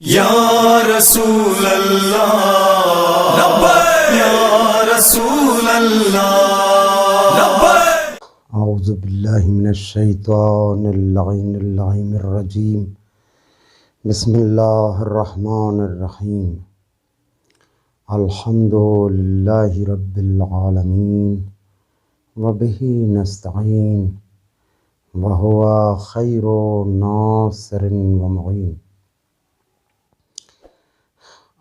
یا رسول اللہ لبیک یا رسول اللہ لبیک۔ اعوذ باللہ من الشیطان اللعین اللعین الرجیم، بسم اللہ الرحمن الرحیم، الحمد للہ رب العالمین وبہ نستعین وہو خیر ناصر ومعین۔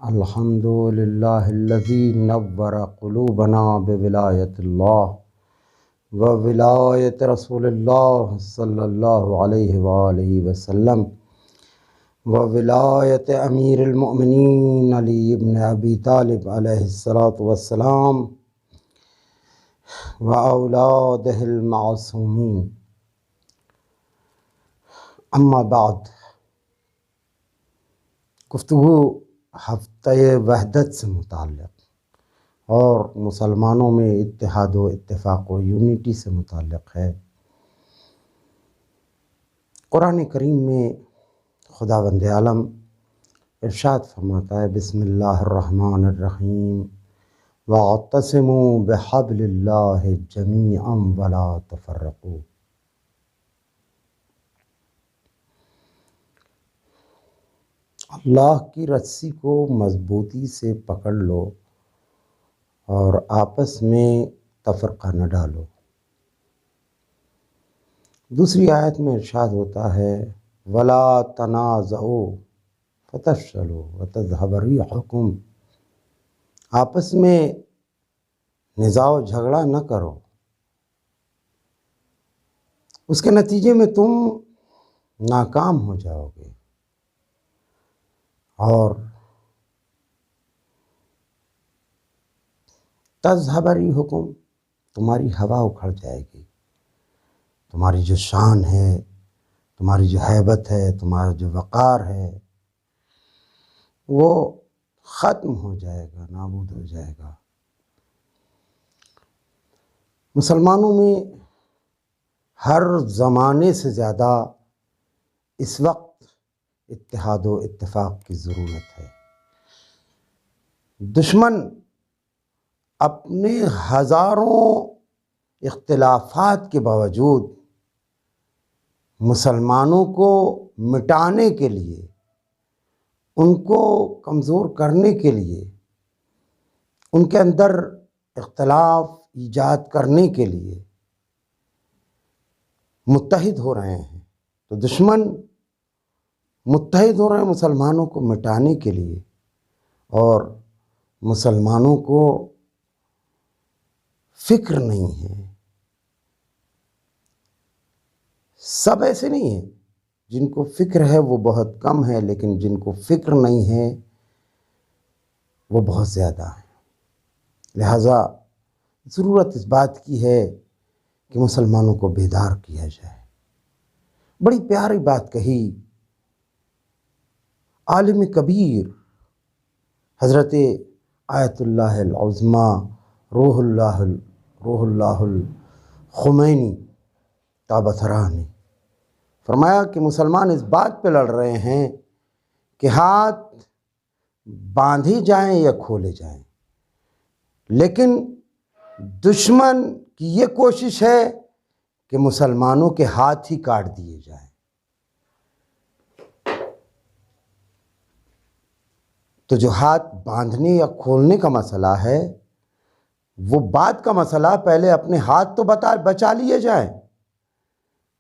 الحمد للہ الذی نور قلوبنا بولایت اللہ وولایت رسول اللہ صلی اللہ علیہ وآلہ وسلم وولایت امیر المؤمنین علی ابن ابی طالب علیہ الصلاۃ والسلام واولادہ المعصومین، اما بعد۔ گفتگو ہفتہ وحدت سے متعلق اور مسلمانوں میں اتحاد و اتفاق و یونٹی سے متعلق ہے۔ قرآن کریم میں خداوند عالم ارشاد فرماتا ہے، بسم اللہ الرحمن الرحیم، وَاعْتَصِمُوا بِحَبْلِ اللَّهِ جَمِيعًا وَلَا تَفَرَّقُوا۔ اللہ کی رسی کو مضبوطی سے پکڑ لو اور آپس میں تفرقہ نہ ڈالو۔ دوسری آیت میں ارشاد ہوتا ہے، وَلَا تَنَازَعُوا فَتَفْشَلُوا وَتَذْهَبَ رِيحُكُمْ۔ آپس میں نزاع و جھگڑا نہ کرو، اس کے نتیجے میں تم ناکام ہو جاؤ گے اور تذہب ریحکم، تمہاری ہوا اکھڑ جائے گی، تمہاری جو شان ہے، تمہاری جو ہیبت ہے، تمہارا جو وقار ہے، وہ ختم ہو جائے گا، نابود ہو جائے گا۔ مسلمانوں میں ہر زمانے سے زیادہ اس وقت اتحاد و اتفاق کی ضرورت ہے۔ دشمن اپنے ہزاروں اختلافات کے باوجود مسلمانوں کو مٹانے کے لیے، ان کو کمزور کرنے کے لیے، ان کے اندر اختلاف ایجاد کرنے کے لیے متحد ہو رہے ہیں۔ تو دشمن متحد ہو رہے ہیں مسلمانوں کو مٹانے کے لیے، اور مسلمانوں کو فکر نہیں ہے۔ سب ایسے نہیں ہیں، جن کو فکر ہے وہ بہت کم ہے، لیکن جن کو فکر نہیں ہے وہ بہت زیادہ ہیں۔ لہٰذا ضرورت اس بات کی ہے کہ مسلمانوں کو بیدار کیا جائے۔ بڑی پیاری بات کہی عالم کبیر حضرت آیت اللہ العظمیٰ روح اللہ الخمینی طاب ثراه نے فرمایا کہ مسلمان اس بات پہ لڑ رہے ہیں کہ ہاتھ باندھے جائیں یا کھولے جائیں، لیکن دشمن کی یہ کوشش ہے کہ مسلمانوں کے ہاتھ ہی کاٹ دیے جائیں۔ تو جو ہاتھ باندھنے یا کھولنے کا مسئلہ ہے، وہ بات کا مسئلہ، پہلے اپنے ہاتھ تو بچا لیے جائیں،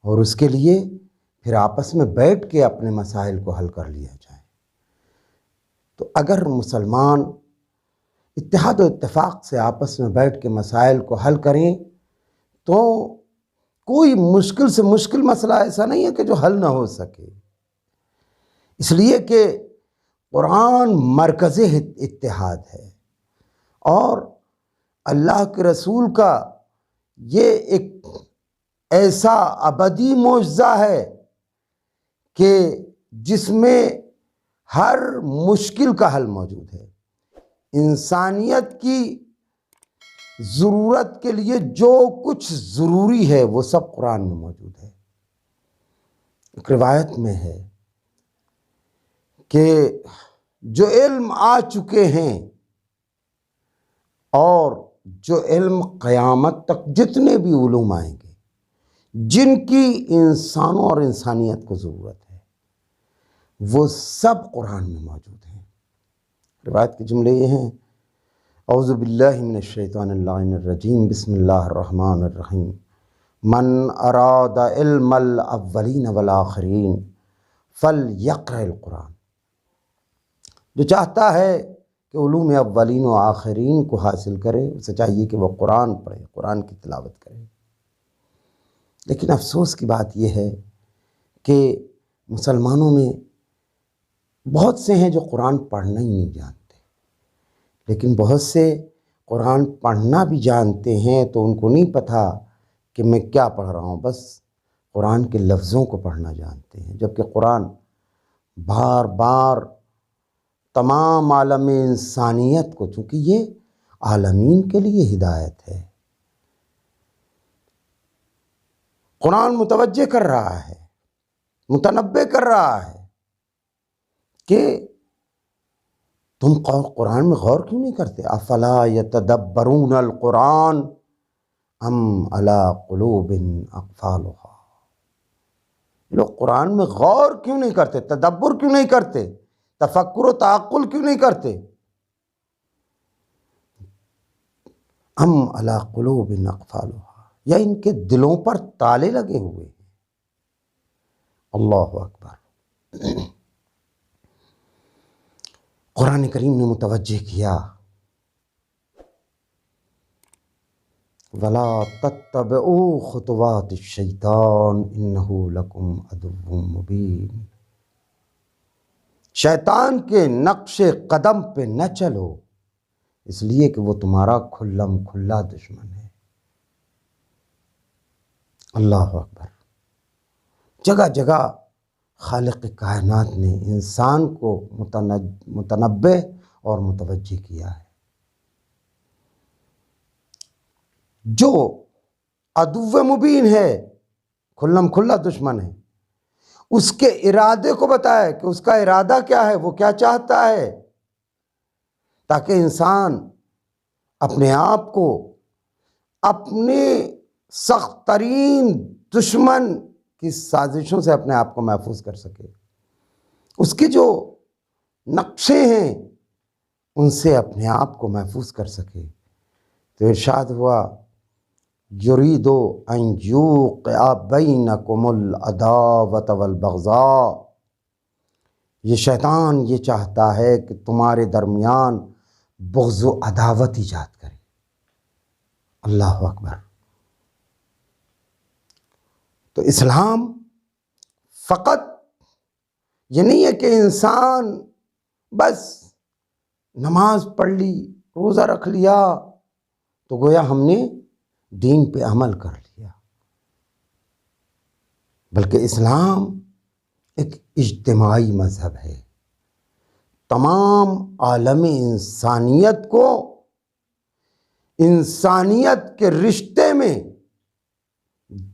اور اس کے لیے پھر آپس میں بیٹھ کے اپنے مسائل کو حل کر لیا جائے۔ تو اگر مسلمان اتحاد و اتفاق سے آپس میں بیٹھ کے مسائل کو حل کریں تو کوئی مشکل سے مشکل مسئلہ ایسا نہیں ہے کہ جو حل نہ ہو سکے، اس لیے کہ قرآن مرکز اتحاد ہے، اور اللہ کے رسول کا یہ ایک ایسا ابدی معجزہ ہے کہ جس میں ہر مشکل کا حل موجود ہے۔ انسانیت کی ضرورت کے لیے جو کچھ ضروری ہے وہ سب قرآن میں موجود ہے۔ ایک روایت میں ہے کہ جو علم آ چکے ہیں اور جو علم قیامت تک جتنے بھی علوم آئیں گے جن کی انسانوں اور انسانیت کو ضرورت ہے وہ سب قرآن میں موجود ہیں۔ روایت کے جملے یہ ہیں: اعوذ باللہ من الشیطان اللعین الرجیم، بسم اللہ الرحمن الرحیم، من اراد علم الاولین والآخرین فلیقرأ القرآن۔ جو چاہتا ہے کہ علوم اولین و آخرین کو حاصل کرے، اسے چاہیے کہ وہ قرآن پڑھے، قرآن کی تلاوت کرے۔ لیکن افسوس کی بات یہ ہے کہ مسلمانوں میں بہت سے ہیں جو قرآن پڑھنا ہی نہیں جانتے، لیکن بہت سے قرآن پڑھنا بھی جانتے ہیں تو ان کو نہیں پتہ کہ میں کیا پڑھ رہا ہوں، بس قرآن کے لفظوں کو پڑھنا جانتے ہیں، جبکہ قرآن بار بار تمام عالم انسانیت کو، چونکہ یہ عالمین کے لیے ہدایت ہے، قرآن متوجہ کر رہا ہے، متنبہ کر رہا ہے کہ تم قرآن میں غور کیوں نہیں کرتے؟ افلا یتدبرون القرآن ام علی قلوب اقفالها۔ لوگ قرآن میں غور کیوں نہیں کرتے، تدبر کیوں نہیں کرتے، تفکر و تعقل کیوں نہیں کرتے؟ ام علی قلوب اقفالها، یا ان کے دلوں پر تالے لگے ہوئے ہیں۔ اللہ اکبر۔ قرآن کریم نے متوجہ کیا وَلَا تَتَّبِعُوا خُطُوَاتِ الشَّيْطَانِ إِنَّهُ لَكُمْ عَدُوٌّ مُّبِينٌ۔ شیطان کے نقش قدم پہ نہ چلو، اس لیے کہ وہ تمہارا کھلم کھلا دشمن ہے۔ اللہ اکبر۔ جگہ جگہ خالق کائنات نے انسان کو متنبہ اور متوجہ کیا ہے۔ جو عدو مبین ہے، کھلم کھلا دشمن ہے، اس کے ارادے کو بتایا کہ اس کا ارادہ کیا ہے، وہ کیا چاہتا ہے، تاکہ انسان اپنے آپ کو اپنے سخت ترین دشمن کی سازشوں سے اپنے آپ کو محفوظ کر سکے، اس کے جو نقشے ہیں ان سے اپنے آپ کو محفوظ کر سکے۔ تو ارشاد ہوا یرید ان یوقع بینکم العداوۃ والبغضاء، یہ شیطان یہ چاہتا ہے کہ تمہارے درمیان بغض و عداوت ایجاد کرے۔ اللہ اکبر۔ تو اسلام فقط یہ نہیں ہے کہ انسان بس نماز پڑھ لی، روزہ رکھ لیا تو گویا ہم نے دین پہ عمل کر لیا، بلکہ اسلام ایک اجتماعی مذہب ہے۔ تمام عالم انسانیت کو انسانیت کے رشتے میں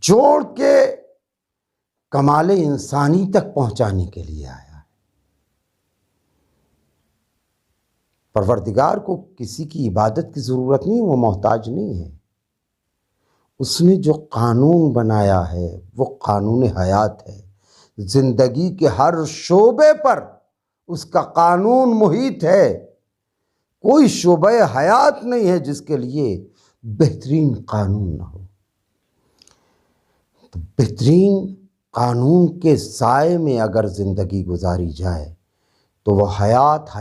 جوڑ کے کمال انسانی تک پہنچانے کے لیے آیا ہے۔ پروردگار کو کسی کی عبادت کی ضرورت نہیں، وہ محتاج نہیں ہے۔ اس نے جو قانون بنایا ہے وہ قانون حیات ہے، زندگی کے ہر شعبے پر اس کا قانون محیط ہے۔ کوئی شعبہ حیات نہیں ہے جس کے لیے بہترین قانون نہ ہو۔ تو بہترین قانون کے سائے میں اگر زندگی گزاری جائے تو وہ حیات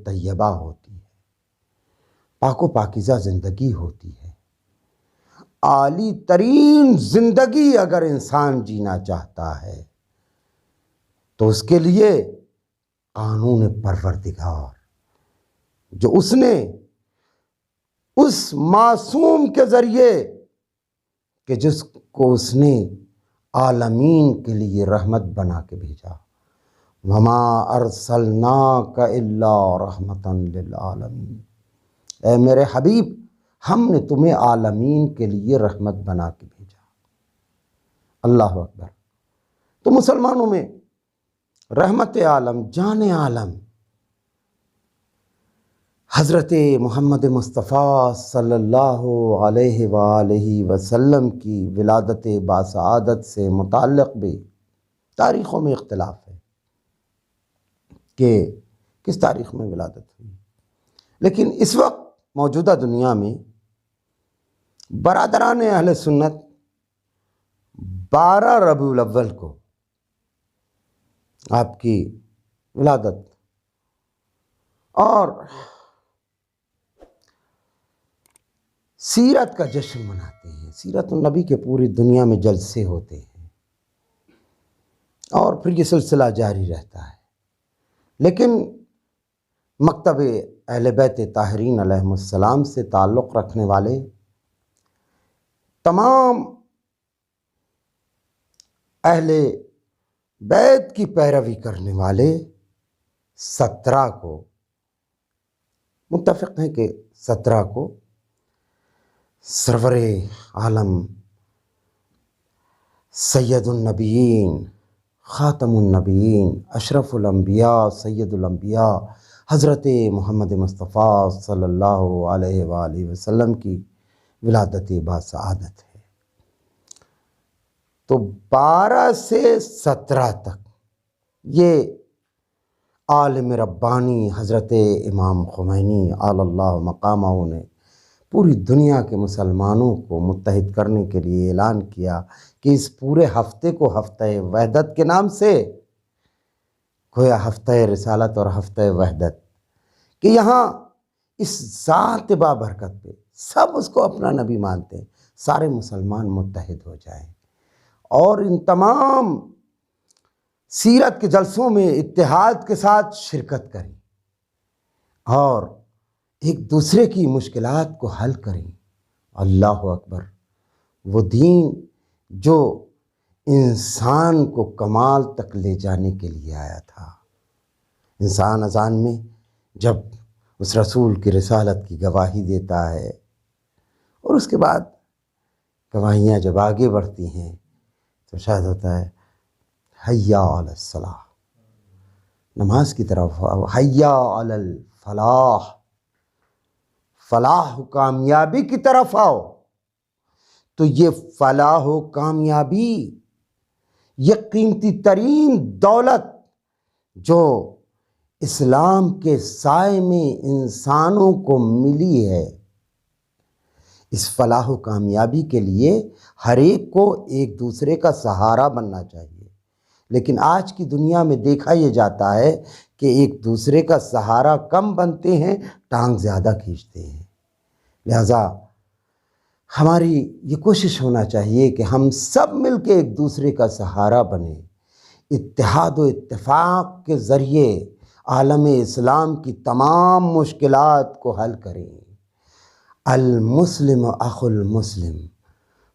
طیبہ ہوتی ہے، پاک و پاکیزہ زندگی ہوتی ہے۔ عالی ترین زندگی اگر انسان جینا چاہتا ہے تو اس کے لیے قانون پروردگار، جو اس نے اس معصوم کے ذریعے کہ جس کو اس نے عالمین کے لیے رحمت بنا کے بھیجا، وما ارسلناک الا رحمتا للعالمین، اے میرے حبیب ہم نے تمہیں عالمین کے لیے رحمت بنا کے بھیجا۔ اللہ اکبر۔ تو مسلمانوں میں رحمت عالم، جان عالم حضرت محمد مصطفیٰ صلی اللہ علیہ وآلہ وسلم کی ولادت باسعادت سے متعلق بھی تاریخوں میں اختلاف ہے کہ کس تاریخ میں ولادت ہوئی، لیکن اس وقت موجودہ دنیا میں برادران اہل سنت 12 ربیع الاول کو آپ کی ولادت اور سیرت کا جشن مناتے ہیں۔ سیرت النبی کے پوری دنیا میں جلسے ہوتے ہیں اور پھر یہ سلسلہ جاری رہتا ہے، لیکن مکتب اہل بیت طاہرین علیہم السلام سے تعلق رکھنے والے تمام اہل بیت کی پیروی کرنے والے 17 کو متفق ہیں کہ 17 کو سرور عالم سید النبیین خاتم النبیین اشرف الانبیاء سید الانبیاء حضرت محمد مصطفیٰ صلی اللہ علیہ وآلہ وسلم کی ولادت باسعادت ہے۔ تو 12 سے 17 تک یہ عالم ربانی حضرت امام خمینی علی اللہ مقامہ نے پوری دنیا کے مسلمانوں کو متحد کرنے کے لیے اعلان کیا کہ اس پورے ہفتے کو ہفتہ وحدت کے نام سے، گویا ہفتہ رسالت اور ہفتہ وحدت، کہ یہاں اس ذات بابرکت پہ سب اس کو اپنا نبی مانتے ہیں، سارے مسلمان متحد ہو جائیں اور ان تمام سیرت کے جلسوں میں اتحاد کے ساتھ شرکت کریں اور ایک دوسرے کی مشکلات کو حل کریں۔ اللہ اکبر، وہ دین جو انسان کو کمال تک لے جانے کے لیے آیا تھا۔ انسان اذان میں جب اس رسول کی رسالت کی گواہی دیتا ہے اور اس کے بعد گواہیاں جب آگے بڑھتی ہیں تو شاید ہوتا ہے حیا علی الصلاح، نماز کی طرف آؤ، حیا علی الفلاح، فلاح و کامیابی کی طرف آؤ۔ تو یہ فلاح و کامیابی، یہ قیمتی ترین دولت جو اسلام کے سائے میں انسانوں کو ملی ہے، اس فلاح و کامیابی کے لیے ہر ایک کو ایک دوسرے کا سہارا بننا چاہیے، لیکن آج کی دنیا میں دیکھا یہ جاتا ہے کہ ایک دوسرے کا سہارا کم بنتے ہیں، ٹانگ زیادہ کھینچتے ہیں۔ لہذا ہماری یہ کوشش ہونا چاہیے کہ ہم سب مل کے ایک دوسرے کا سہارا بنیں، اتحاد و اتفاق کے ذریعے عالم اسلام کی تمام مشکلات کو حل کریں۔ المسلم اخو المسلم،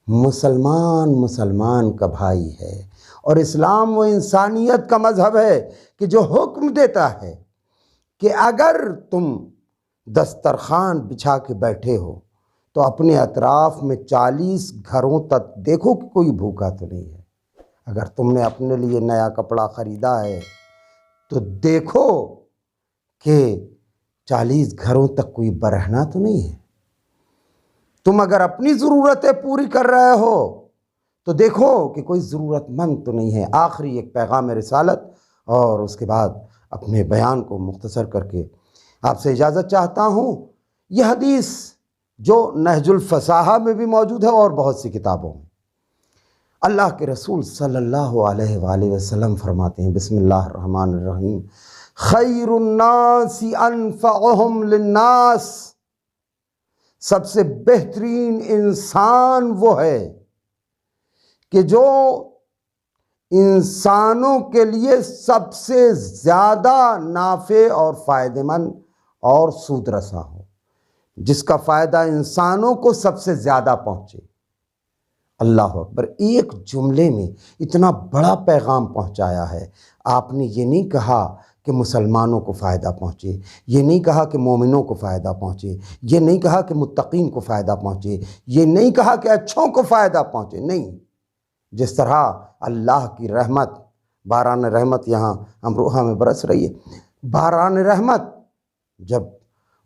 مسلمان مسلمان کا بھائی ہے، اور اسلام وہ انسانیت کا مذہب ہے کہ جو حکم دیتا ہے کہ اگر تم دسترخوان بچھا کے بیٹھے ہو تو اپنے اطراف میں 40 گھروں تک دیکھو کہ کوئی بھوکا تو نہیں ہے۔ اگر تم نے اپنے لیے نیا کپڑا خریدا ہے تو دیکھو کہ 40 گھروں تک کوئی برہنہ تو نہیں ہے۔ تم اگر اپنی ضرورتیں پوری کر رہے ہو تو دیکھو کہ کوئی ضرورت مند تو نہیں ہے۔ آخری ایک پیغام رسالت اور اس کے بعد اپنے بیان کو مختصر کر کے آپ سے اجازت چاہتا ہوں۔ یہ حدیث جو نہج الفصاحہ میں بھی موجود ہے اور بہت سی کتابوں میں، اللہ کے رسول صلی اللہ علیہ وآلہ وسلم فرماتے ہیں، بسم اللہ الرحمن الرحیم، خیر الناس انفعهم للناس، سب سے بہترین انسان وہ ہے کہ جو انسانوں کے لیے سب سے زیادہ نافع اور فائدہ مند اور سود رساں ہو، جس کا فائدہ انسانوں کو سب سے زیادہ پہنچے۔ اللہ اکبر، ایک جملے میں اتنا بڑا پیغام پہنچایا ہے۔ آپ نے یہ نہیں کہا کہ مسلمانوں کو فائدہ پہنچے، یہ نہیں کہا کہ مومنوں کو فائدہ پہنچے، یہ نہیں کہا کہ متقین کو فائدہ پہنچے، یہ نہیں کہا کہ اچھوں کو فائدہ پہنچے، نہیں، جس طرح اللہ کی رحمت باران رحمت یہاں امروہہ میں برس رہی ہے۔ باران رحمت جب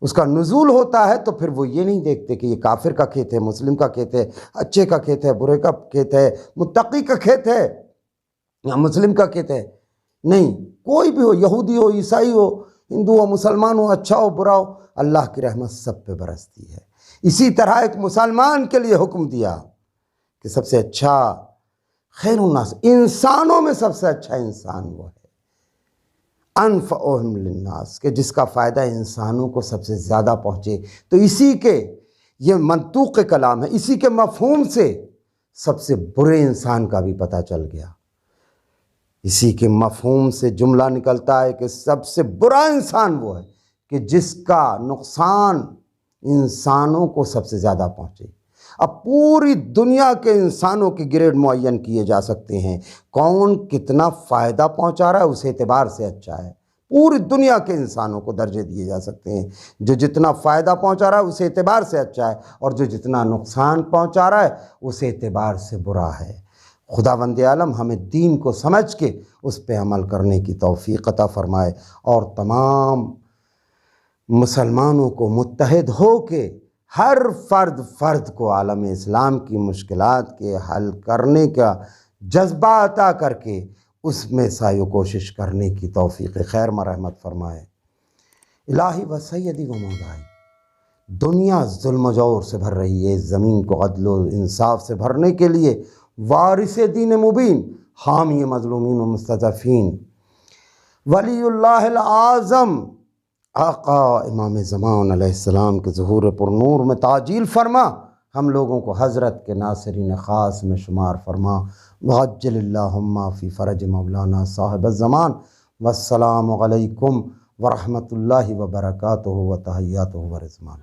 اس کا نزول ہوتا ہے تو پھر وہ یہ نہیں دیکھتے کہ یہ کافر کا کھیت ہے، مسلم کا کھیت ہے، اچھے کا کھیت ہے، برے کا کھیت ہے، متقی کا کھیت ہے یا مسلم کا کھیت ہے۔ نہیں، کوئی بھی ہو، یہودی ہو، عیسائی ہو، ہندو ہو، مسلمان ہو، اچھا ہو، برا ہو، اللہ کی رحمت سب پہ برستی ہے۔ اسی طرح ایک مسلمان کے لیے حکم دیا کہ سب سے اچھا خیر الناس، انسانوں میں سب سے اچھا انسان وہ ہے، انفعہم للناس، کہ جس کا فائدہ انسانوں کو سب سے زیادہ پہنچے۔ تو اسی کے یہ منطوق کلام ہے، اسی کے مفہوم سے سب سے برے انسان کا بھی پتہ چل گیا۔ اسی کے مفہوم سے جملہ نکلتا ہے کہ سب سے برا انسان وہ ہے کہ جس کا نقصان انسانوں کو سب سے زیادہ پہنچے۔ اب پوری دنیا کے انسانوں کے گریڈ معین کیے جا سکتے ہیں، کون کتنا فائدہ پہنچا رہا ہے اس اعتبار سے اچھا ہے۔ پوری دنیا کے انسانوں کو درجے دیے جا سکتے ہیں، جو جتنا فائدہ پہنچا رہا ہے اس اعتبار سے اچھا ہے، اور جو جتنا نقصان پہنچا رہا ہے اس اعتبار سے برا ہے۔ خداوند عالم ہمیں دین کو سمجھ کے اس پہ عمل کرنے کی توفیق عطا فرمائے، اور تمام مسلمانوں کو متحد ہو کے ہر فرد کو عالم اسلام کی مشکلات کے حل کرنے کا جذبہ عطا کر کے اس میں سعی و کوشش کرنے کی توفیق خیر مرحمت فرمائے۔ الہی و سیدی و مولائی، دنیا ظلم و جور سے بھر رہی ہے، زمین کو عدل و انصاف سے بھرنے کے لیے وارث دین مبین، حامی مظلومین و مستضعفین، ولی اللہ العظم آقا امام زمان علیہ السلام کے ظہور پر نور میں تعجیل فرما، ہم لوگوں کو حضرت کے ناصرین خاص میں شمار فرما۔ وعجل اللہم فی فرج مولانا صاحب الزمان، والسلام علیکم ورحمۃ اللہ وبرکاتہ وتحیاتہ ورضوان۔